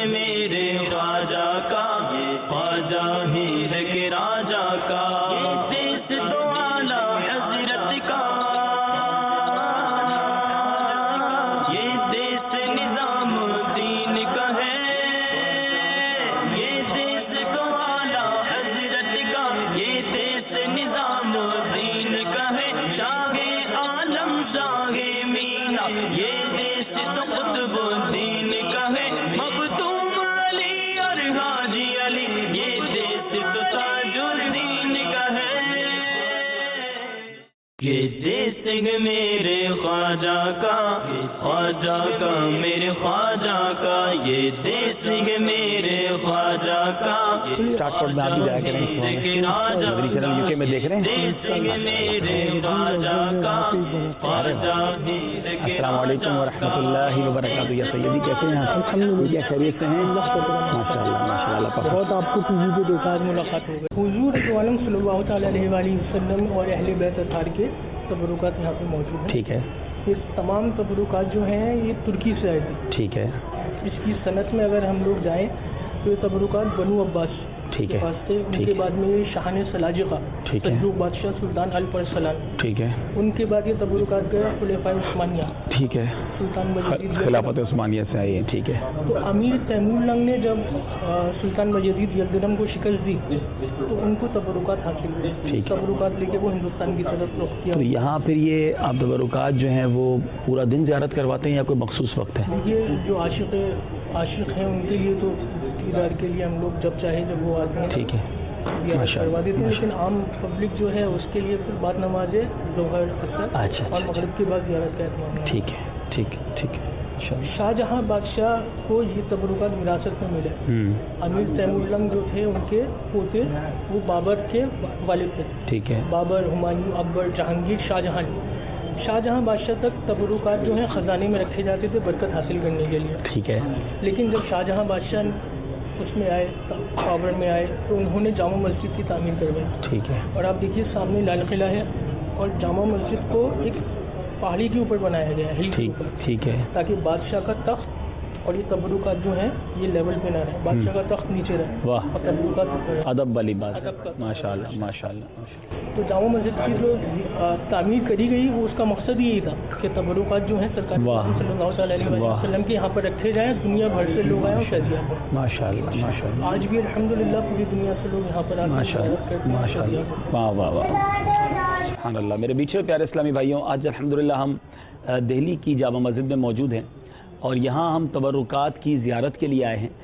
میرے خواجہ کا، خواجہ ہی ہے کہ راجا کا، دیس تو اعلی حضرت کا، یہ دیس نظام دین کا ہے، یہ دیس تو اعلی حضرت کا، یہ دیس نظام دین کا ہے، شاہ عالم شاہ مینا، یہ دیس تو قطب الدین کا ہے، مختوم علی اور حاجی علی، یہ دیس تو تاج الدین کا ہے، یہ دیس ہے میرے خواجہ کا، خواجہ کا میرے خواجہ کا، یہ دیس ہے میرے خواجہ کا، اسٹارٹ پر میں آپ بھی جایا کریں مدنی چینل یو کے میں دیکھ رہے ہیں۔ السلام علیکم ورحمۃ اللہ وبرکاتہ، یا سیدی کیسے ہیں آپ؟ کیا خیریت سے ہیں؟ ماشاء اللہ ماشاء اللہ، بہت آپ کو ٹی وی پہ دیکھا، ملاقات ہو گئی۔ حضور عالم صلی اللہ تعالیٰ علیہ وآلہ وسلم اور اہل بیت اطہار کے تبرکات یہاں پہ موجود ہیں۔ ٹھیک ہے، یہ تمام تبرکات جو ہیں یہ ترکی سے آئے تھے۔ ٹھیک ہے، اس کی صنعت میں اگر ہم لوگ جائیں تو یہ تبرکات بنو عباس ٹھیک کے ہے، پاس تھے، ان کے بعد میں یہ شاہان سلاجقہ ٹھیک ہے، سلجوق بادشاہ سلطان الف ارسلان، ٹھیک ہے، ان کے بعد یہ تبرکات گئے خلفائے عثمانیہ ٹھیک ہے، سلطان مجدد خلافت عثمانیہ سے آئی ہے، ٹھیک ہے۔ تو امیر تیمور لنگ نے جب سلطان مجدد یلدرم کو شکست دی تو ان کو تبرکات حاصل ہوئے، ٹھیک ہے۔ تبرکات لے کے وہ ہندوستان کی طرف رخ کیا۔ تو یہاں پھر یہ آپ تبرکات جو ہیں وہ پورا دن زیارت کرواتے ہیں یا کوئی مخصوص وقت ہے؟ یہ جو عاشق ہیں ان کے لیے تو دیدار کے لیے ہم لوگ جب چاہے جب وہ آتے ہیں ٹھیک ہے، زیارت کروا دیتے ہیں، لیکن عام پبلک جو ہے اس کے لیے پھر بعد نماز ظہر اثر اچھا اور مغرب کے بعد زیارت کا اہتمام ہے۔ ٹھیک ہے، ٹھیک ہے، ٹھیک ہے، شاہ جہاں بادشاہ کو یہ تبرکات وراثت میں ملے۔ امیر تیمور لنگ جو تھے ان کے پوتے وہ بابر کے والد تھے، ٹھیک ہے، بابر، ہمایوں، اکبر، جہانگیر، شاہ جہاں بادشاہ تک تبرکات جو ہیں خزانے میں رکھے جاتے تھے برکت حاصل کرنے کے لیے۔ ٹھیک ہے، لیکن جب شاہ جہاں بادشاہ اس میں آئے، پاور میں آئے، تو انہوں نے جامع مسجد کی تعمیر کروائی۔ ٹھیک ہے، اور آپ دیکھیے سامنے لال قلعہ ہے اور جامع مسجد کو ایک پہاڑی کے اوپر بنایا گیا ہے، ہل کے اوپر، ٹھیک ہے، تاکہ بادشاہ کا تخت اور یہ تبرکات جو ہیں یہ لیول پہ نہ رہے، بادشاہ کا تخت نیچے رہے واہ، اور تبرکات اوپر رہے۔ ادب والی بات، ادب کا، ماشاء اللہ ماشاء اللہ۔ تو جامع مسجد کی جو تعمیر کری گئی وہ اس کا مقصد یہی تھا کہ تبرکات جو ہیں سرکار صلی اللہ تعالیٰ علیہ وسلم کے یہاں پر رکھے جائیں، دنیا بھر سے لوگ آئیں اور شہدیاں پڑھیں۔ ماشاء اللہ ماشاء اللہ، آج بھی الحمدللہ پوری دنیا سے لوگ یہاں پر ماشاء اللہ ماشاء اللہ، واہ واہ واہ، سبحان اللہ۔ میرے بیچے پیارے اسلامی بھائیوں، آج الحمدللہ ہم دہلی کی جامع مسجد میں موجود ہیں اور یہاں ہم تبرکات کی زیارت کے لیے آئے ہیں۔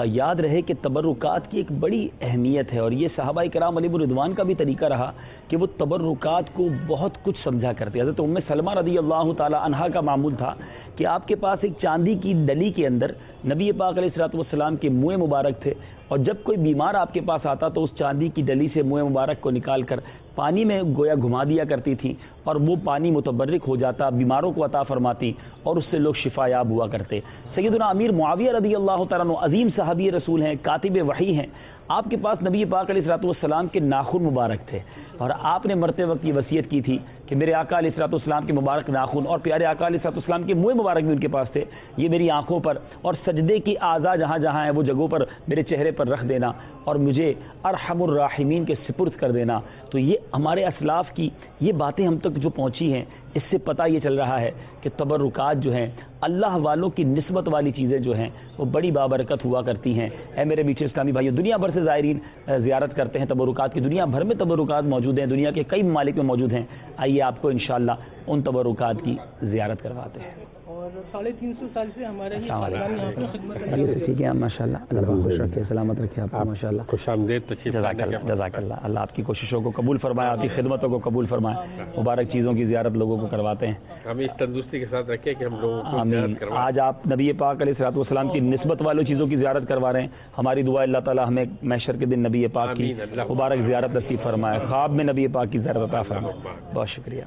یاد رہے کہ تبرکات کی ایک بڑی اہمیت ہے اور یہ صحابہ کرام علیہ الرضوان کا بھی طریقہ رہا کہ وہ تبرکات کو بہت کچھ سمجھا کرتے۔ حضرت ام سلمہ رضی اللہ تعالی عنہا کا معمول تھا کہ آپ کے پاس ایک چاندی کی ڈلی کے اندر نبی پاک علیہ الصلوۃ والسلام کے منہ مبارک تھے، اور جب کوئی بیمار آپ کے پاس آتا تو اس چاندی کی ڈلی سے منہ مبارک کو نکال کر پانی میں گویا گھما دیا کرتی تھی اور وہ پانی متبرک ہو جاتا، بیماروں کو عطا فرماتی اور اس سے لوگ شفا یاب ہوا کرتے۔ سیدنا امیر معاویہ رضی اللہ تعالیٰ عنہ عظیم صحابی رسول ہیں، کاتب وحی ہیں، آپ کے پاس نبی پاک علیہ الصلوۃ والسلام کے ناخن مبارک تھے اور آپ نے مرتے وقت یہ وصیت کی تھی کہ میرے آقا علیہ الصلوۃ والسلام کے مبارک ناخن اور پیارے آقا علیہ الصلوۃ والسلام کے منہ مبارک بھی ان کے پاس تھے، یہ میری آنکھوں پر اور سجدے کی اعضاء جہاں جہاں ہیں وہ جگہوں پر میرے چہرے پر رکھ دینا اور مجھے ارحم الراحمین کے سپرد کر دینا۔ تو یہ ہمارے اسلاف کی یہ باتیں ہم تک جو پہنچی ہیں، اس سے پتہ یہ چل رہا ہے کہ تبرکات جو ہیں اللہ والوں کی نسبت والی چیزیں جو ہیں وہ بڑی بابرکت ہوا کرتی ہیں۔ اے میرے میٹھے اسلامی بھائیو، دنیا بھر سے زائرین زیارت کرتے ہیں تبرکات کی، دنیا بھر میں تبرکات موجود ہیں، دنیا کے کئی ممالک میں موجود ہیں۔ آئیے آپ کو انشاءاللہ ان تبرکات کی زیارت کرواتے ہیں۔ اور 350 سال سے ہمارا ہی السلام خاندان یہاں پر خدمت علیکم۔ ٹھیک ہے ماشاء اللہ، اللہ خوش رکھے، سلامت رکھے آپ کو ماشاءاللہ، خوش آمدید، تشریف جزاک اللہ جزاک اللہ، اللہ آپ کی کوششوں کو قبول فرمائے، آپ کی خدمتوں کو قبول فرمائے، مبارک چیزوں کی زیارت لوگوں کو کرواتے ہیں، ہمیں اس تندرستی کے ساتھ رکھے کہ ہم لوگوں کو آمین۔ زیارت کروائیں۔ آج آپ نبی پاک علیہ الصلوۃ والسلام کی نسبت والوں چیزوں کی زیارت کروا رہے ہیں، ہماری دعا اللہ تعالیٰ ہمیں محشر کے دن نبی پاک کی مبارک زیارت نصیب فرمائے، خواب میں نبی پاک کی زیارت عطا فرمائے۔ بہت شکریہ۔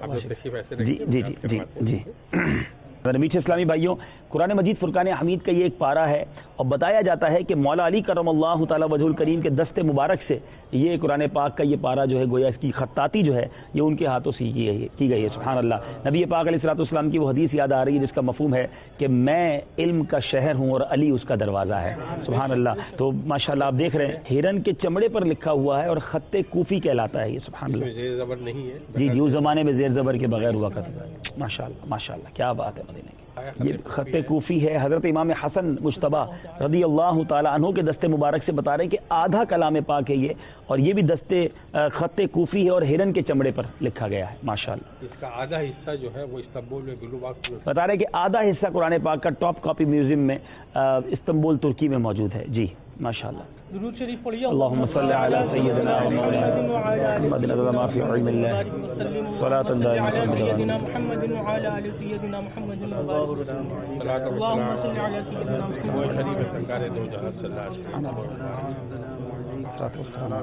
جی جی جی جی جی۔ میٹھے اسلامی بھائیوں، قرآن مجید فرقان حمید کا یہ ایک پارہ ہے اور بتایا جاتا ہے کہ مولا علی کرم اللہ تعالی وجہ الکریم کے دست مبارک سے یہ قرآن پاک کا یہ پارہ جو ہے گویا اس کی خطاطی جو ہے یہ ان کے ہاتھوں سے کی گئی ہے. سبحان اللہ. نبی پاک علیہ الصلوۃ والسلام کی وہ حدیث یاد آ رہی ہے جس کا مفہوم ہے کہ میں علم کا شہر ہوں اور علی اس کا دروازہ ہے. سبحان اللہ. تو ماشاءاللہ آپ دیکھ رہے ہیں ہرن کے چمڑے پر لکھا ہوا ہے اور خط کوفی کہلاتا ہے یہ. سبحان اللہ. زیر زبر نہیں ہے جی اس زمانے میں زیر زبر کے بغیر ہوا کرتا ہے. ماشاءاللہ ماشاءاللہ کیا بات ہے مدینے کی. یہ خط کوفی ہے. حضرت امام حسن مجتبی رضی اللہ تعالی عنہ کے دستے مبارک سے بتا رہے ہیں کہ آدھا کلام پاک ہے یہ, اور یہ بھی دستے خط کوفی ہے اور ہرن کے چمڑے پر لکھا گیا ہے. ماشاءاللہ. اس کا آدھا حصہ جو ہے وہ استنبول میں بلو باغ میں بتا رہے ہیں کہ آدھا حصہ قرآن پاک کا ٹاپ کاپی میوزیم میں استنبول ترکی میں موجود ہے. جی ماشاءاللہ. درود شریف پڑھیے. اللهم صل على سيدنا محمد ما في علم الله صلاة دائمة سيدنا محمد وعلى آل سيدنا محمد اللهم صل على سيدنا محمد شریف سرکار دو جہاں صلی اللہ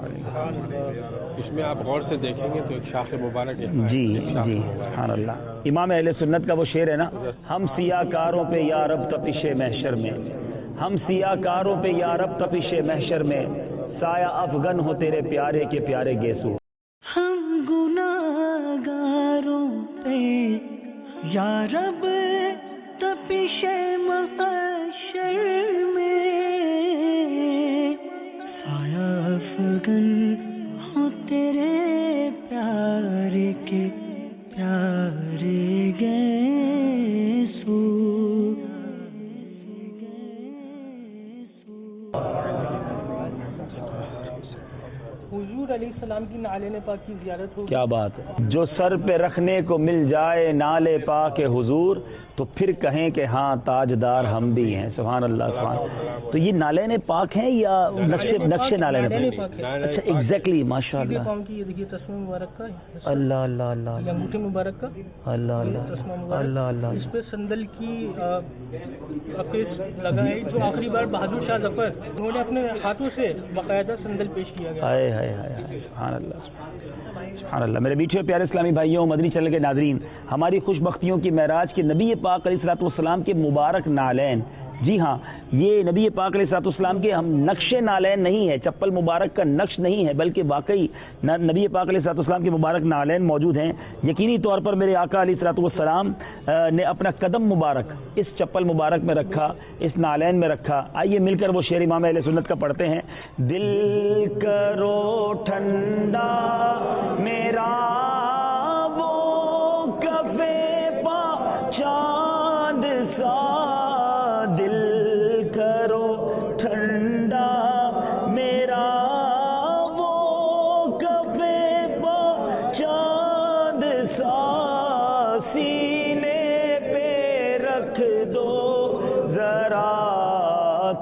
علیہ وسلم. اس میں آپ غور سے دیکھیں گے تو ایک شاخ مبارک ہے. جی جی سبحان اللہ. امام اہل سنت کا وہ شعر ہے نا, ہم سیاہ کاروں پہ یا رب تپش محشر میں, ہم سیاہ کاروں پہ یا رب تپش محشر میں, سایہ افغن ہو تیرے پیارے کے پیارے گیسو. ہم گناہگاروں پہ یا رب تپش محشر میں, سایہ افغن ہو تیرے پیارے کے پیارے گیسو. حضور علیہ السلام کی نعلین پاک کی زیارت ہوگی. کیا بات ہے. جو سر پہ رکھنے کو مل جائے نالے پاک حضور تو پھر کہیں کہ ہاں تاجدار ہم بھی ہیں. سبحان اللہ. سبحان. تو یہ نالین پاک ہیں یا نقش نالین پاک؟ اچھا ایگزیکٹلی. ماشاء اللہ. یہ دیکھیے تسمہ مبارک کا, اللہ اللہ اللہ, انگوٹھی مبارک کا, اللہ اللہ اللہ اللہ. اس پہ سندل کی عقیق لگا ہے جو آخری بار بہادر شاہ ظفر انہوں نے اپنے ہاتھوں سے باقاعدہ سندل پیش کیا گیا. ہائے ہائے ہائے. سبحان اللہ سبحان اللہ. میرے میٹھے پیارے اسلامی بھائیوں, مدنی چینل کے ناظرین, ہماری خوش بختیوں کی معراج کے نبی پاک علیہ الصلوۃ والسلام کے مبارک نالین, جی ہاں یہ نبی پاک علیہ الصلوۃ والسلام کے ہم نقش نالین نہیں ہے, چپل مبارک کا نقش نہیں ہے, بلکہ واقعی نبی پاک علیہ الصلوۃ والسلام کے مبارک نالین موجود ہیں. یقینی طور پر میرے آقا علیہ الصلوۃ والسلام نے اپنا قدم مبارک اس چپل مبارک میں رکھا, اس نالین میں رکھا. آئیے مل کر وہ شعر امام اہل سنت کا پڑھتے ہیں. دل کرو ٹھنڈا میرا وہ کفے پا چاند سا, دل کرو ٹھنڈا میرا وہ کفے پا چاند سا, سینے پہ رکھ دو ذرا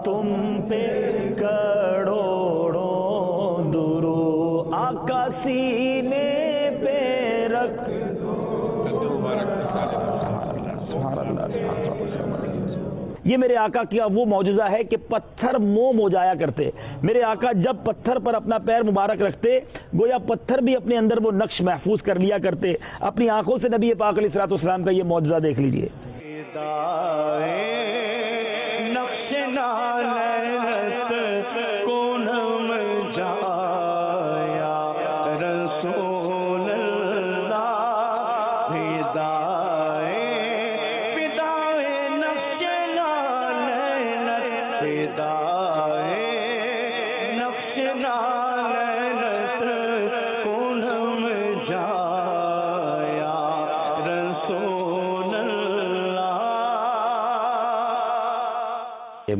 تم پہ کروڑوں درو, آقا سینے پہ رکھ دو. یہ میرے آقا کیا وہ معجزہ ہے کہ پتھر موم ہو جایا کرتے. میرے آقا جب پتھر پر اپنا پیر مبارک رکھتے گویا پتھر بھی اپنے اندر وہ نقش محفوظ کر لیا کرتے. اپنی آنکھوں سے نبی پاک علیہ الصلوۃ والسلام کا یہ معجزہ دیکھ لیجئے.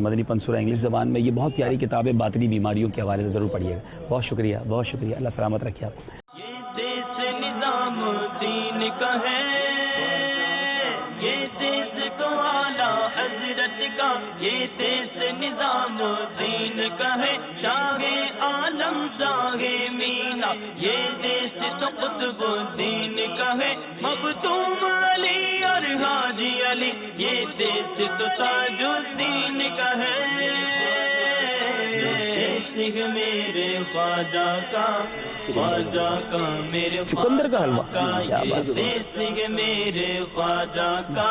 مدنی پنسورہ انگلش زبان میں, یہ بہت پیاری کتاب ہے, باطنی بیماریوں کے حوالے سے ضرور پڑھیے گا. بہت شکریہ بہت شکریہ. اللہ سلامت رکھے آپ کو. یہ دیس نظام دین کا ہے, یہ دیس کو اعلیٰ حضرت کا, یہ دیس نظام دین کا ہے, شاہ عالم شاہ مینا, یہ دیس تو قطب دین کا ہے, مختوم علی اور حاجی علی, یہ دیس تو تاج الدین کا ہے. میرے خواجہ کا, خواجہ کا میرے چقندر کا حلوہ, یہ دیس میرے خواجہ کا,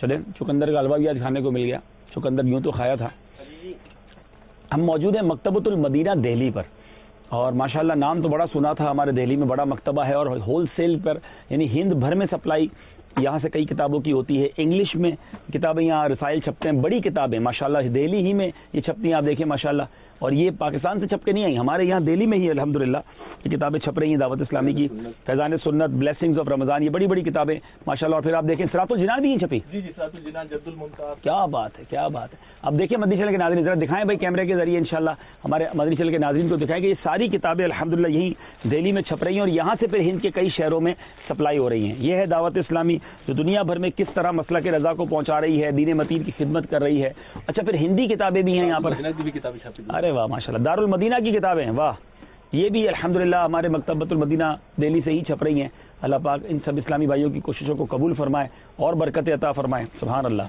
چلیں چقندر کا حلوہ بھی آج کھانے کو مل گیا. چقندر یوں تو کھایا تھا. ہم موجود ہیں مکتبۃ المدینہ دہلی پر, اور ماشاءاللہ نام تو بڑا سنا تھا, ہمارے دہلی میں بڑا مکتبہ ہے اور ہول سیل پر یعنی ہند بھر میں سپلائی یہاں سے کئی کتابوں کی ہوتی ہے. انگلش میں کتابیں یہاں رسائل چھپتے ہیں, بڑی کتابیں ماشاءاللہ دہلی ہی میں یہ چھپتی ہیں. آپ دیکھیں ماشاءاللہ, اور یہ پاکستان سے چھپ کے نہیں آئی, ہمارے یہاں دہلی میں ہی الحمدللہ یہ کتابیں چھپ رہی ہیں. دعوت اسلامی کی فیضان سنت, بلیسنگز آف رمضان, یہ بڑی بڑی کتابیں ماشاءاللہ. اور پھر آپ دیکھیں صراط الجنان بھی چھپی. جی صراط الجنان جد الممتاز. کیا بات ہے, کیا بات ہے. اب دیکھیں مدنی چینل کے ناظرین ذرا دکھائیں بھائی کیمرے کے ذریعے انشاءاللہ ہمارے مدنی چینل کے ناظرین کو دکھائیں کہ یہ ساری کتابیں الحمدللہ یہیں دہلی میں چھپ رہی ہیں اور یہاں سے پھر ہند کے کئی شہروں میں سپلائی ہو رہی ہیں. یہ ہے دعوت اسلامی جو دنیا بھر میں کس طرح مسلک رضا کو پہنچا رہی ہے, دین متین کی خدمت کر رہی ہے. اچھا پھر ہندی کتابیں بھی ہیں یہاں پر. ارے واہ ماشاءاللہ, دار المدینہ کی کتابیں ہیں, واہ. یہ بھی الحمدللہ ہمارے مکتبۃ المدینہ دہلی سے ہی چھپ رہی ہیں. اللہ پاک ان سب اسلامی بھائیوں کی کوششوں کو قبول فرمائے اور برکت عطا فرمائے. سبحان اللہ.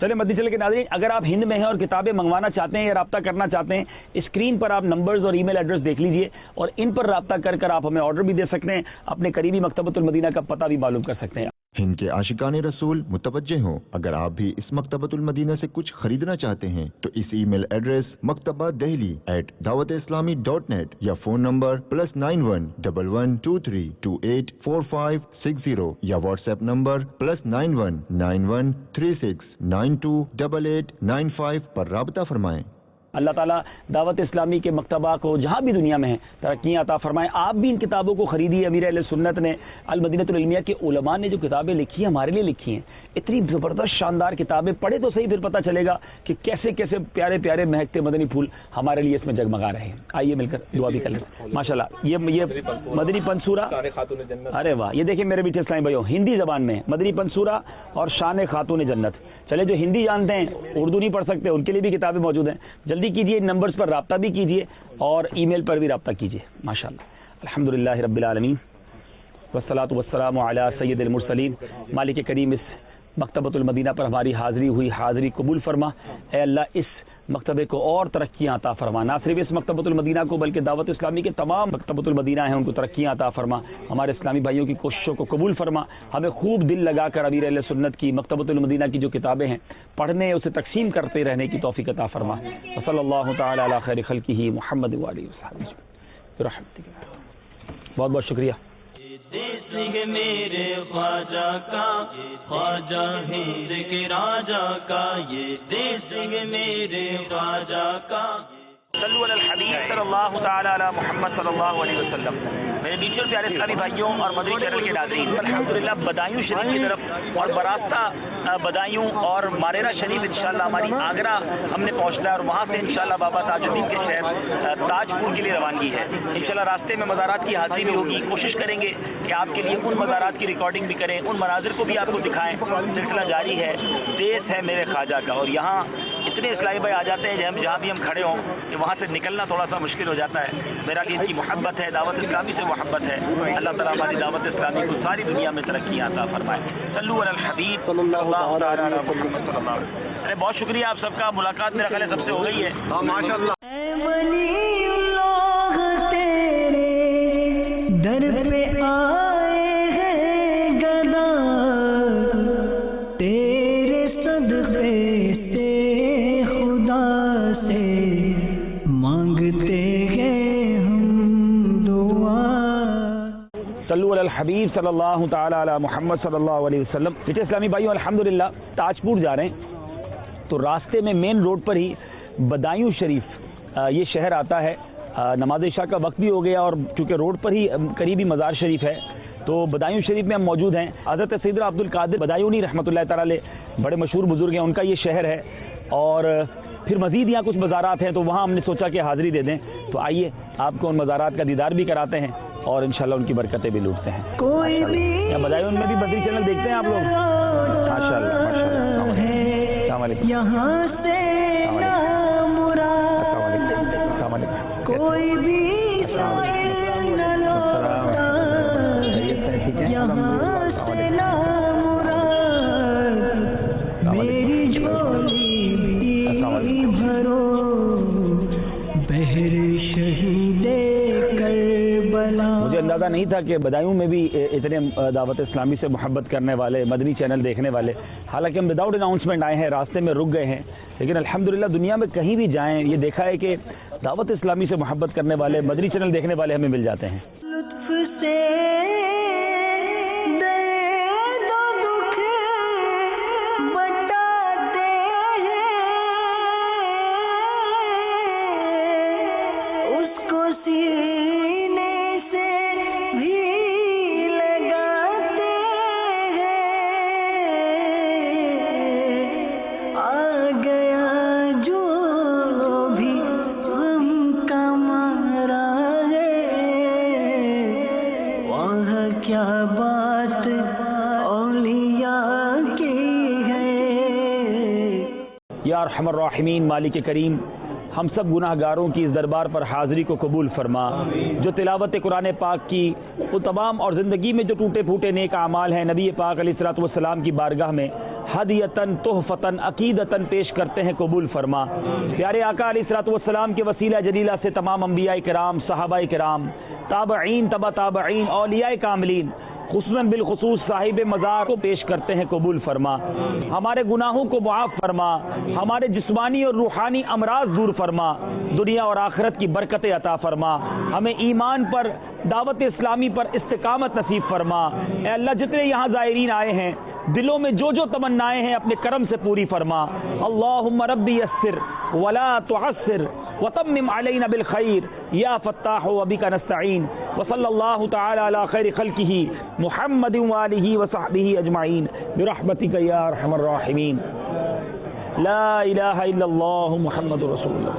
چلے مدنی چینل کے ناظرین, اگر آپ ہند میں ہیں اور کتابیں منگوانا چاہتے ہیں یا رابطہ کرنا چاہتے ہیں, اسکرین پر آپ نمبرز اور ای میل ایڈریس دیکھ لیجئے اور ان پر رابطہ کر کر آپ ہمیں آرڈر بھی دے سکتے ہیں. اپنے قریبی مکتبۃ المدینہ کا پتہ بھی معلوم کر سکتے ہیں. ہند کے عاشقان رسول متوجہ ہوں, اگر آپ بھی اس مکتبۃ المدینہ سے کچھ خریدنا چاہتے ہیں تو اس ای میل ایڈریس مکتبہ دہلی @dawatesslami.net یا فون نمبر +91 1123 284560 یا واٹس ایپ نمبر +91 9136 928895 پر رابطہ فرمائیں. اللہ تعالیٰ دعوت اسلامی کے مکتبہ کو جہاں بھی دنیا میں ہیں ترقیاں عطا فرمائیں. آپ بھی ان کتابوں کو خریدیے. امیر اہل سنت نے, المدینۃ العلمیہ کے علماء نے جو کتابیں لکھی ہیں ہمارے لیے لکھی ہیں, اتنی زبردست شاندار کتابیں, پڑھے تو صحیح پھر پتہ چلے گا کہ کیسے کیسے پیارے پیارے مہکتے مدنی پھول ہمارے لیے اس میں جگمگا رہے ہیں. آئیے مل کر دعا بھی کر لیں. ماشاءاللہ یہ مدنی پنصورہ, ارے واہ. یہ دیکھیں میرے بیٹے اسلامی بھائیوں, ہندی زبان میں مدنی پنصورہ اور شان خاتون جنت. چلے جو ہندی جانتے ہیں, اردو نہیں پڑھ سکتے, ان کے لیے بھی کتابیں موجود ہیں. جلدی کیجیے, ان نمبرز پر رابطہ بھی کیجیے اور ای میل پر بھی رابطہ کیجیے. ماشاءاللہ. الحمدللہ رب العالمین والصلاۃ والسلام علی سید المرسلین. مالک کریم اس مکتبۃ المدینہ پر ہماری حاضری ہوئی, حاضری قبول فرما. اے اللہ اس مکتبے کو اور ترقیاں عطا فرما. نہ صرف اس مکتبۃ المدینہ کو بلکہ دعوت اسلامی کے تمام مکتبۃ المدینہ ہیں ان کو ترقیاں عطا فرما. ہمارے اسلامی بھائیوں کی کوششوں کو قبول فرما. ہمیں خوب دل لگا کر امیر اہل سنت کی مکتبۃ المدینہ کی جو کتابیں ہیں پڑھنے, اسے تقسیم کرتے رہنے کی توفیق عطا فرما. وصلی اللہ تعالی علی خیر خلقہ محمد وآلہ وصحبہ برحمتک. بہت بہت شکریہ. دیس ہے میرے خواجہ کا, خواجہ ہند کے راجا کا, یہ دیس ہے میرے خواجہ کا. صلو علی الحبیب صلی اللہ تعالی علی محمد صلی اللہ علیہ وسلم. میرے بیچ اور پیارے اسلامی بھائیوں اور مدنی چینل کے ناظرین, الحمدللہ بدایوں شریف کی طرف اور براستہ بدایوں اور ماریرا شریف انشاءاللہ ہماری آگرہ ہم نے پہنچنا ہے اور وہاں سے انشاءاللہ بابا تاج الدین کے شہر تاج پور کے لیے روانگی ہے. انشاءاللہ راستے میں مزارات کی حاضری بھی ہوگی. کوشش کریں گے کہ آپ کے لیے ان مزارات کی ریکارڈنگ بھی کریں, ان مناظر کو بھی آپ کو دکھائیں. سلسلہ جاری ہے, دیس ہے میرے خواجہ کا. اور یہاں اتنے اسلامی بھائی آ جاتے ہیں جہاں بھی ہم کھڑے ہوں کہ وہاں سے نکلنا تھوڑا سا مشکل ہو جاتا ہے. میرا لیے ان کی محبت ہے, دعوت اسلامی سے محبت ہے. اللہ تعالیٰ ہماری دعوت اسلامی کو ساری دنیا میں ترقیاں عطا فرمائے. صلو علی الحبیب صلی اللہ تعالی علی محمد صلی اللہ علیہ وسلم. ارے بہت شکریہ آپ سب کا. ملاقات میرا خیال ہے سب سے ہو گئی ہے. ماشاءاللہ. در پہ آئے ہیں گدا, تیرے صدقے سے خدا سے مانگتے ہیں ہم دعا. صلو علی الحبیب صلی اللہ تعالی علی محمد صلی اللہ علیہ وسلم. بیٹے اسلامی بھائیوں الحمدللہ تاج پور جا رہے ہیں تو راستے میں مین روڈ پر ہی بدایوں شریف یہ شہر آتا ہے. نماز عشاء کا وقت بھی ہو گیا اور چونکہ روڈ پر ہی قریبی مزار شریف ہے تو بدایوں شریف میں ہم موجود ہیں. حضرت سیدنا عبد القادر بدایونی رحمۃ اللہ تعالی علیہ بڑے مشہور بزرگ ہیں, ان کا یہ شہر ہے. اور پھر مزید یہاں کچھ مزارات ہیں تو وہاں ہم نے سوچا کہ حاضری دے دیں. تو آئیے آپ کو ان مزارات کا دیدار بھی کراتے ہیں اور انشاءاللہ ان کی برکتیں بھی لوٹتے ہیں. بدایوں میں بھی بدری چینل دیکھتے ہیں آپ لوگ. ماشاءاللہ السلام علیکم. یہاں سے کوئی بھی نہ لوٹا, یہاں سے لا مراد میری جھولی بھرو, بہر شہید کربلا. مجھے اندازہ نہیں تھا کہ بدایوں میں بھی اتنے دعوت اسلامی سے محبت کرنے والے، مدنی چینل دیکھنے والے. حالانکہ ہم وداؤٹ اناؤنسمنٹ آئے ہیں، راستے میں رک گئے ہیں، لیکن الحمدللہ دنیا میں کہیں بھی جائیں یہ دیکھا ہے کہ دعوت اسلامی سے محبت کرنے والے، مدنی چینل دیکھنے والے ہمیں مل جاتے ہیں. لطف سے درد و دکھ بٹاتے ہیں، اس کو سینے سے بھی لگاتے ہیں. آ گیا جو بھی غم کا مارا ہے، وہاں کیا بات اولیاء کی ہے. یا ارحم الراحمین مالک کریم، ہم سب گناہ گاروں کی اس دربار پر حاضری کو قبول فرما. جو تلاوت قرآن پاک کی وہ تمام اور زندگی میں جو ٹوٹے پھوٹے نیک اعمال ہیں نبی پاک علیہ الصلوۃ والسلام کی بارگاہ میں ہدیتاً تحفتاً عقیدتاً پیش کرتے ہیں، قبول فرما. پیارے آقا علیہ الصلوۃ والسلام کے وسیلہ جلیلہ سے تمام انبیاء کرام، صحابہ کرام، تابعین، تبع تابعین، اولیاء کاملین، خصوصاً بالخصوص صاحب مزار کو پیش کرتے ہیں، قبول فرما. ہمارے گناہوں کو معاف فرما، ہمارے جسمانی اور روحانی امراض دور فرما، دنیا اور آخرت کی برکتیں عطا فرما. ہمیں ایمان پر، دعوت اسلامی پر استقامت نصیب فرما. اے اللہ، جتنے یہاں زائرین آئے ہیں دلوں میں جو تمنائیں ہیں اپنے کرم سے پوری فرما. اللہم ربی یسر ولا تعسر وتمم علینا بالخیر یا فتاح وبک نستعین. وصلی اللہ تعالی علی خیر خلقہ محمد وآلہ وصحبہ اجمعین برحمتک یا ارحم الراحمین. لا الہ الا اللہ محمد رسول اللہ.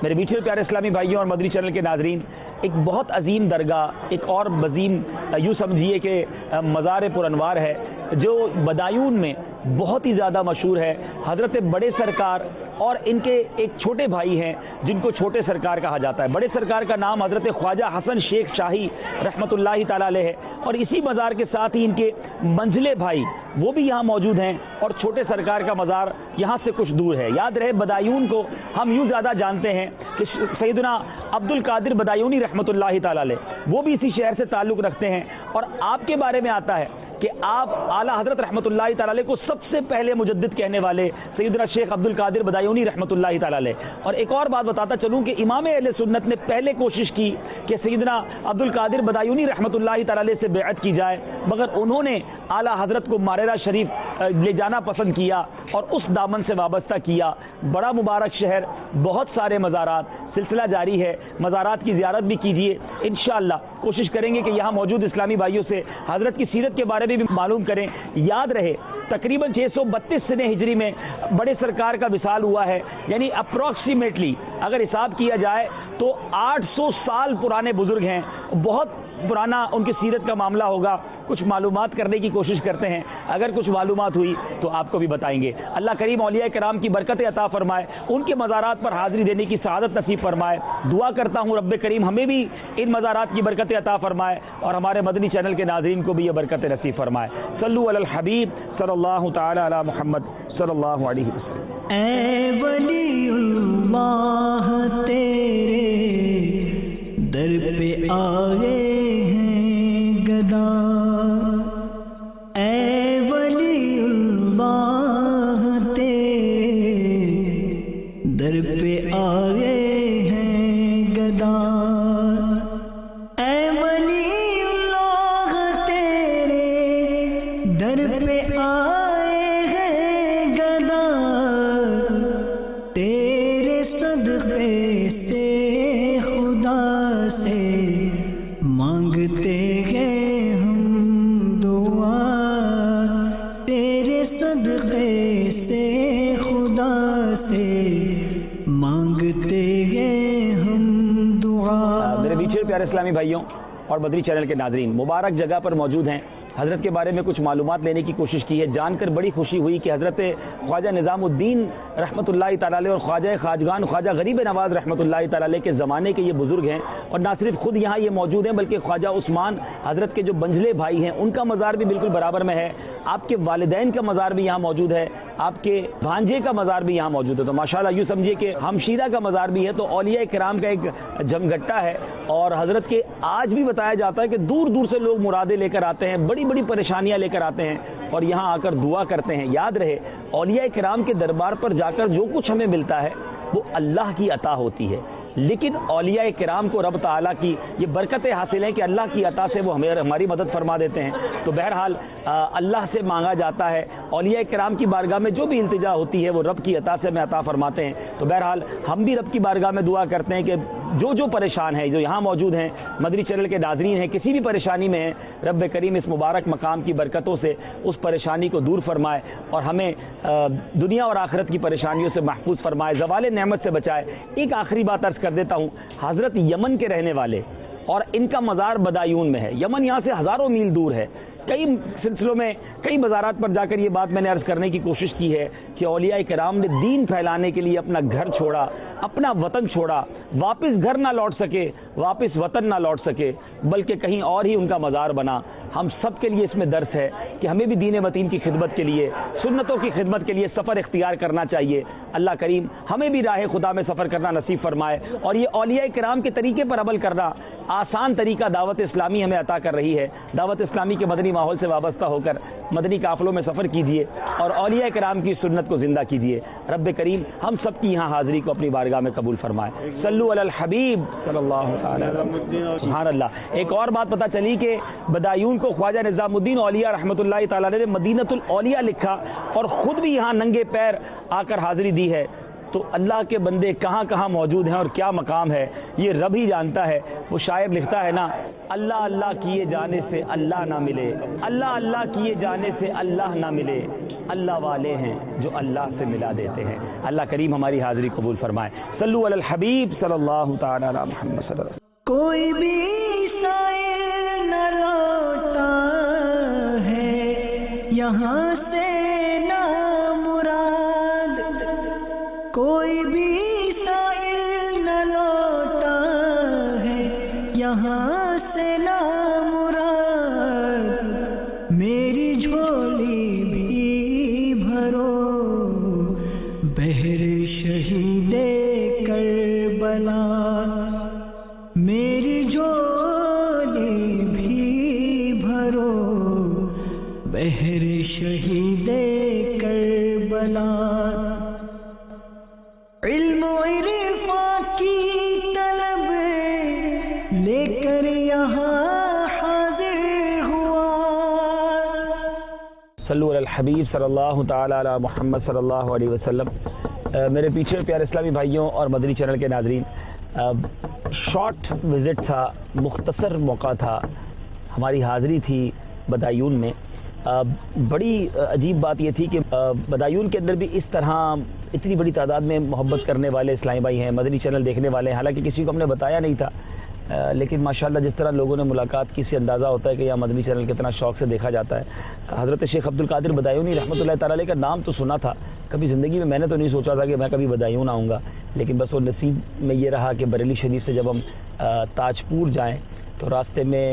میرے میٹھے پیارے اسلامی بھائیوں اور مدنی چینل کے ناظرین، ایک بہت عظیم درگاہ، ایک اور عظیم یوں سمجھیے کہ مزار پر انوار ہے جو بدایون میں بہت ہی زیادہ مشہور ہے. حضرت بڑے سرکار اور ان کے ایک چھوٹے بھائی ہیں جن کو چھوٹے سرکار کہا جاتا ہے. بڑے سرکار کا نام حضرت خواجہ حسن شیخ شاہی رحمۃ اللہ تعالی علیہ ہے، اور اسی مزار کے ساتھ ہی ان کے منزلے بھائی وہ بھی یہاں موجود ہیں، اور چھوٹے سرکار کا مزار یہاں سے کچھ دور ہے. یاد رہے بدایون کو ہم یوں زیادہ جانتے ہیں کہ سیدنا عبد القادر بدایونی رحمۃ اللہ تعالی علیہ وہ بھی اسی شہر سے تعلق رکھتے ہیں، اور آپ کے بارے میں آتا ہے کہ آپ اعلیٰ حضرت رحمۃ اللہ تعالی علیہ کو سب سے پہلے مجدد کہنے والے سیدنا شیخ عبد القادر بدایونی رحمۃ اللہ تعالی علیہ. اور ایک اور بات بتاتا چلوں کہ امام اہل سنت نے پہلے کوشش کی کہ سیدنا عبد القادر بدایونی رحمۃ اللہ تعالی علیہ سے بیعت کی جائے، مگر انہوں نے اعلیٰ حضرت کو ماریرا شریف لے جانا پسند کیا اور اس دامن سے وابستہ کیا. بڑا مبارک شہر، بہت سارے مزارات، سلسلہ جاری ہے، مزارات کی زیارت بھی کیجیے. انشاءاللہ کوشش کریں گے کہ یہاں موجود اسلامی بھائیوں سے حضرت کی سیرت کے بارے میں بھی معلوم کریں. یاد رہے تقریباً 632 سنہ ہجری میں بڑے سرکار کا وصال ہوا ہے، یعنی اپروکسیمیٹلی اگر حساب کیا جائے تو 800 سال پرانے بزرگ ہیں. بہت پرانا ان کی سیرت کا معاملہ ہوگا. کچھ معلومات کرنے کی کوشش کرتے ہیں، اگر کچھ معلومات ہوئی تو آپ کو بھی بتائیں گے. اللہ کریم اولیاء کرام کی برکتیں عطا فرمائے، ان کے مزارات پر حاضری دینے کی سعادت نصیب فرمائے. دعا کرتا ہوں رب کریم ہمیں بھی ان مزارات کی برکتیں عطا فرمائے اور ہمارے مدنی چینل کے ناظرین کو بھی یہ برکتیں نصیب فرمائے. صلو علی الحبیب صلی اللہ تعالی علی محمد صلی اللہ علیہ وسلم. اے ولی اللہ تیرے در پہ آئے ہیں گدا، اے ولی اللہ تیرے در پہ آئے ہیں گدا، اے ولی اللہ تیرے در پہ آئے ہیں گدا، تیرے صدقے سے خدا سے مانگتے ہیں ہم دعا، تیرے صدقے سے خدا سے مانگتے ہیں ہم دعا. میرے میٹھے پیارے اسلامی بھائیوں اور مدنی چینل کے ناظرین، مبارک جگہ پر موجود ہیں. حضرت کے بارے میں کچھ معلومات لینے کی کوشش کی ہے، جان کر بڑی خوشی ہوئی کہ حضرت خواجہ نظام الدین رحمۃ اللہ تعالی علیہ اور خواجہ خواجگان خواجہ غریب نواز رحمۃ اللہ تعالی علیہ کے زمانے کے یہ بزرگ ہیں، اور نہ صرف خود یہاں یہ موجود ہیں بلکہ خواجہ عثمان حضرت کے جو بنجلے بھائی ہیں ان کا مزار بھی بالکل برابر میں ہے، آپ کے والدین کا مزار بھی یہاں موجود ہے، آپ کے بھانجے کا مزار بھی یہاں موجود ہے، تو ماشاءاللہ یوں سمجھیے کہ ہمشیرہ کا مزار بھی ہے، تو اولیاء کرام کا ایک جمگٹا ہے، اور حضرت کے آج بھی بتایا جاتا ہے کہ دور دور سے لوگ مرادیں لے کر آتے ہیں، بڑی بڑی پریشانیاں لے کر آتے ہیں اور یہاں آ کر دعا کرتے ہیں۔ یاد رہے اولیاء کرام کے دربار پر جا کر جو کچھ ہمیں ملتا ہے وہ اللہ کی عطا ہوتی ہے، لیکن اولیاء کرام کو رب تعالیٰ کی یہ برکتیں حاصل ہیں کہ اللہ کی عطا سے وہ ہماری مدد فرما دیتے ہیں۔ تو بہرحال اللہ سے مانگا جاتا ہے، اولیاء کرام کی بارگاہ میں جو بھی التجا ہوتی ہے وہ رب کی عطا سے ہمیں عطا فرماتے ہیں۔ تو بہرحال ہم بھی رب کی بارگاہ میں دعا کرتے ہیں کہ جو پریشان ہیں، جو یہاں موجود ہیں، مدنی چینل کے ناظرین ہیں، کسی بھی پریشانی میں ہیں، رب کریم اس مبارک مقام کی برکتوں سے اس پریشانی کو دور فرمائے اور ہمیں دنیا اور آخرت کی پریشانیوں سے محفوظ فرمائے، زوال نعمت سے بچائے۔ ایک آخری بات عرض کر دیتا ہوں، حضرت یمن کے رہنے والے اور ان کا مزار بدایون میں ہے، یمن یہاں سے ہزاروں میل دور ہے۔ کئی سلسلوں میں کئی مزارات پر جا کر یہ بات میں نے عرض کرنے کی کوشش کی ہے کہ اولیاء کرام نے دین پھیلانے کے لیے اپنا گھر چھوڑا، اپنا وطن چھوڑا، واپس گھر نہ لوٹ سکے، واپس وطن نہ لوٹ سکے، بلکہ کہیں اور ہی ان کا مزار بنا۔ ہم سب کے لیے اس میں درس ہے کہ ہمیں بھی دین متین کی خدمت کے لیے، سنتوں کی خدمت کے لیے سفر اختیار کرنا چاہیے۔ اللہ کریم ہمیں بھی راہ خدا میں سفر کرنا نصیب فرمائے، اور یہ اولیاء کرام کے طریقے پر عمل کرنا آسان طریقہ دعوت اسلامی ہمیں عطا کر رہی ہے۔ دعوت اسلامی کے مدنی ماحول سے وابستہ ہو کر مدنی قافلوں میں سفر کیجیے اور اولیاء کرام کی سنت کو زندہ کیجیے۔ رب کریم ہم سب کی یہاں حاضری کو اپنی بارگاہ میں قبول فرمائے۔ صلو علی الحبیب صلی اللہ تعالی سبحان اللہ۔ ایک اور بات پتہ چلی کہ بدایون کو خواجہ نظام الدین اولیاء رحمۃ اللہ تعالی علیہ نے مدینۃ الاولیاء لکھا اور خود بھی یہاں ننگے پیر آ کر حاضری دی ہے۔ تو اللہ کے بندے کہاں کہاں موجود ہیں اور کیا مقام ہے یہ رب ہی جانتا ہے۔ وہ شاعر لکھتا ہے نا، اللہ اللہ کیے جانے سے اللہ نہ ملے، اللہ اللہ کیے جانے سے اللہ نہ ملے، اللہ والے ہیں جو اللہ سے ملا دیتے ہیں۔ اللہ کریم ہماری حاضری قبول فرمائے۔ صلو علی الحبیب صلی اللہ تعالی علی محمد صلی اللہ علیہ وسلم۔ کوئی بھی سائل نہ لوٹا ہے یہاں سے نہ مراد، کوئی بھی سائل نہ لوٹا ہے یہاں سے نہ مراد، میری جھولی بھی بھرو بہر شہید کربلا، میری جھولی بھی بھرو بہر شہید کربلا، علم و عرفان کی طلب لے کر یہاں حاضر ہوا۔ صلو علی الحبیب صلی اللہ تعالی علی محمد صلی اللہ علیہ وسلم۔ میرے پیچھے پیارے اسلامی بھائیوں اور مدنی چینل کے ناظرین، شارٹ وزٹ تھا، مختصر موقع تھا، ہماری حاضری تھی بدایون میں۔ بڑی عجیب بات یہ تھی کہ بدایون کے اندر بھی اس طرح اتنی بڑی تعداد میں محبت کرنے والے اسلامی بھائی ہیں، مدنی چینل دیکھنے والے ہیں، حالانکہ کسی کو ہم نے بتایا نہیں تھا، لیکن ماشاءاللہ جس طرح لوگوں نے ملاقات کی، سے اندازہ ہوتا ہے کہ یہاں مدنی چینل کتنا شوق سے دیکھا جاتا ہے۔ حضرت شیخ عبدالقادر بدایونی رحمۃ اللہ تعالی علیہ کا نام تو سنا تھا، کبھی زندگی میں نے تو نہیں سوچا تھا کہ میں کبھی بدایون آؤں گا، لیکن بس وہ نصیب میں یہ رہا کہ بریلی شریف سے جب ہم تاج پور جائیں تو راستے میں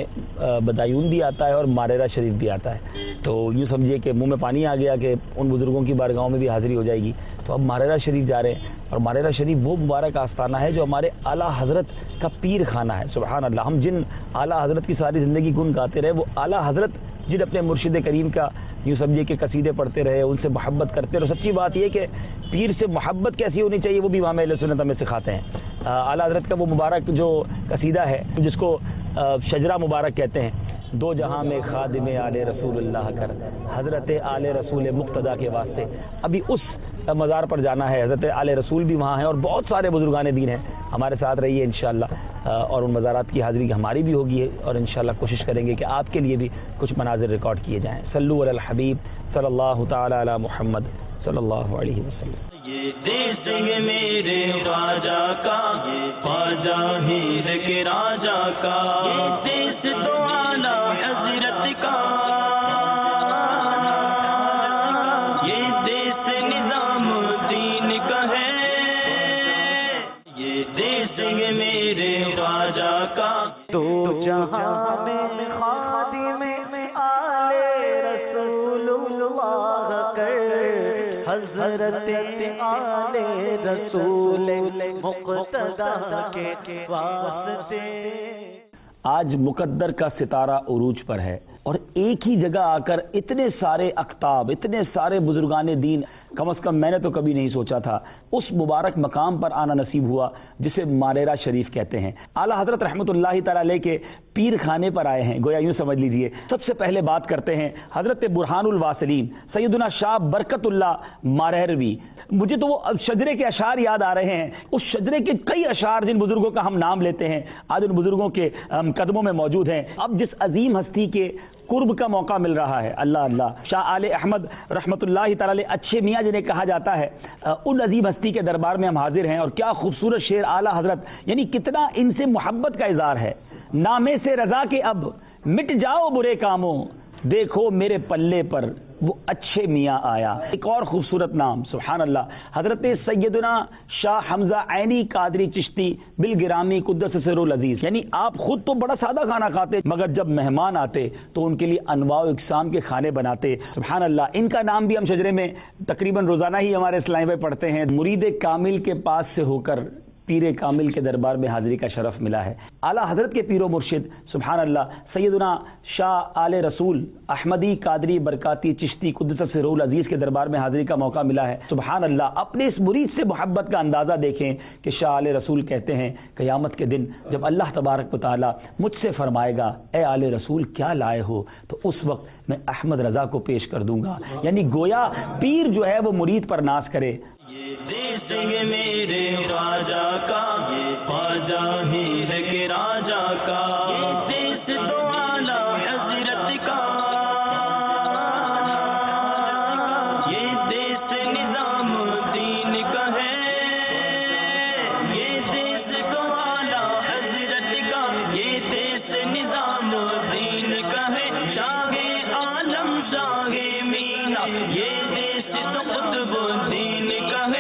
بدایون بھی آتا ہے اور ماریرا شریف بھی آتا ہے، تو یوں سمجھیے کہ منہ میں پانی آ گیا کہ ان بزرگوں کی بارگاہوں میں بھی حاضری ہو جائے گی۔ تو اب ماریرا شریف جا رہے ہیں، اور ماریرا شریف وہ مبارک آستانہ ہے جو ہمارے اعلیٰ حضرت کا پیر خانہ ہے۔ سبحان اللہ، ہم جن اعلیٰ حضرت کی ساری زندگی گن گاتے رہے، وہ اعلیٰ حضرت جن اپنے مرشد کریم کا یوں سمجھیے کہ قصیدے پڑھتے رہے، ان سے محبت کرتے رہے۔ سچی بات یہ کہ پیر سے محبت کیسی ہونی چاہیے وہ بھی امام اہل سنت ہمیں سکھاتے ہیں۔ اعلیٰ حضرت کا وہ مبارک جو قصیدہ ہے جس کو شجرہ مبارک کہتے ہیں، دو جہاں میں خادم آل رسول اللہ کر، حضرت آل رسول مقتدا کے واسطے۔ ابھی اس مزار پر جانا ہے، حضرت آل رسول بھی وہاں ہیں اور بہت سارے بزرگان دین ہیں، ہمارے ساتھ رہیے انشاءاللہ، اور ان مزارات کی حاضری ہماری بھی ہوگی، اور انشاءاللہ کوشش کریں گے کہ آپ کے لیے بھی کچھ مناظر ریکارڈ کیے جائیں۔ صلو علی الحبیب صلی اللہ تعالی علی محمد صلی اللہ علیہ وسلم۔ یہ دیس ہے میرے خواجہ کا، خواجہ ہیر کے راجہ کا، یہ دیس تو اعلیٰ حضرت کا، یہ دیس حضرت آل رسول مقتدی کے واسطے. آج مقدر کا ستارہ عروج پر ہے اور ایک ہی جگہ آ کر اتنے سارے اقطاب، اتنے سارے بزرگان دین، کم از کم میں نے تو کبھی نہیں سوچا تھا اس مبارک مقام پر آنا نصیب ہوا جسے ماریرا شریف کہتے ہیں. اعلیٰ حضرت رحمۃ اللہ تعالی علیہ کے پیر خانے پر آئے ہیں، گویا یوں سمجھ لیجئے. سب سے پہلے بات کرتے ہیں حضرت برہان الواصلین سیدنا شاہ برکت اللہ ماریروی. مجھے تو وہ شجرے کے اشعار یاد آ رہے ہیں، اس شجرے کے کئی اشعار جن بزرگوں کا ہم نام لیتے ہیں آج ان بزرگوں کے قدموں میں موجود ہیں. اب جس عظیم ہستی کے قرب کا موقع مل رہا ہے، اللہ اللہ، شاہ آل احمد رحمۃ اللہ تعالی علیہ اچھے میاں جنہیں کہا جاتا ہے، ان عظیم ہستی کے دربار میں ہم حاضر ہیں. اور کیا خوبصورت شعر اعلیٰ حضرت، یعنی کتنا ان سے محبت کا اظہار ہے. نامے سے رضا کے اب مٹ جاؤ برے کاموں، دیکھو میرے پلے پر وہ اچھے میاں آیا. ایک اور خوبصورت نام، سبحان اللہ، حضرت سیدنا شاہ حمزہ عینی قادری چشتی بالگرامی قدس سرو العزیز. یعنی آپ خود تو بڑا سادہ کھانا کھاتے مگر جب مہمان آتے تو ان کے لیے انواع و اقسام کے کھانے بناتے. سبحان اللہ، ان کا نام بھی ہم شجرے میں تقریباً روزانہ ہی ہمارے اسلامی میں پڑھتے ہیں. مرید کامل کے پاس سے ہو کر پیر کامل کے دربار میں حاضری کا شرف ملا ہے. اعلیٰ حضرت کے پیر و مرشد سبحان اللہ سیدنا شاہ آل رسول احمدی قادری برکاتی چشتی قدس سرو العزیز کے دربار میں حاضری کا موقع ملا ہے. سبحان اللہ، اپنے اس مرید سے محبت کا اندازہ دیکھیں کہ شاہ آل رسول کہتے ہیں قیامت کے دن جب اللہ تبارک و تعالی مجھ سے فرمائے گا اے آل رسول کیا لائے ہو، تو اس وقت میں احمد رضا کو پیش کر دوں گا. یعنی گویا پیر جو ہے وہ مرید پر ناز کرے. یہ دیس ہے میرے خواجہ کا، یہ خواجہ ہی ہے کہ راجہ کا، یہ دیس تو اعلیٰ حضرت کا، یہ دیس نظام دین کا ہے، یہ دیس تو اعلیٰ حضرت کا، یہ دیس نظام دین کا ہے. شاہ عالم شاہ مینا، یہ دیس تو قطب الدین کا ہے.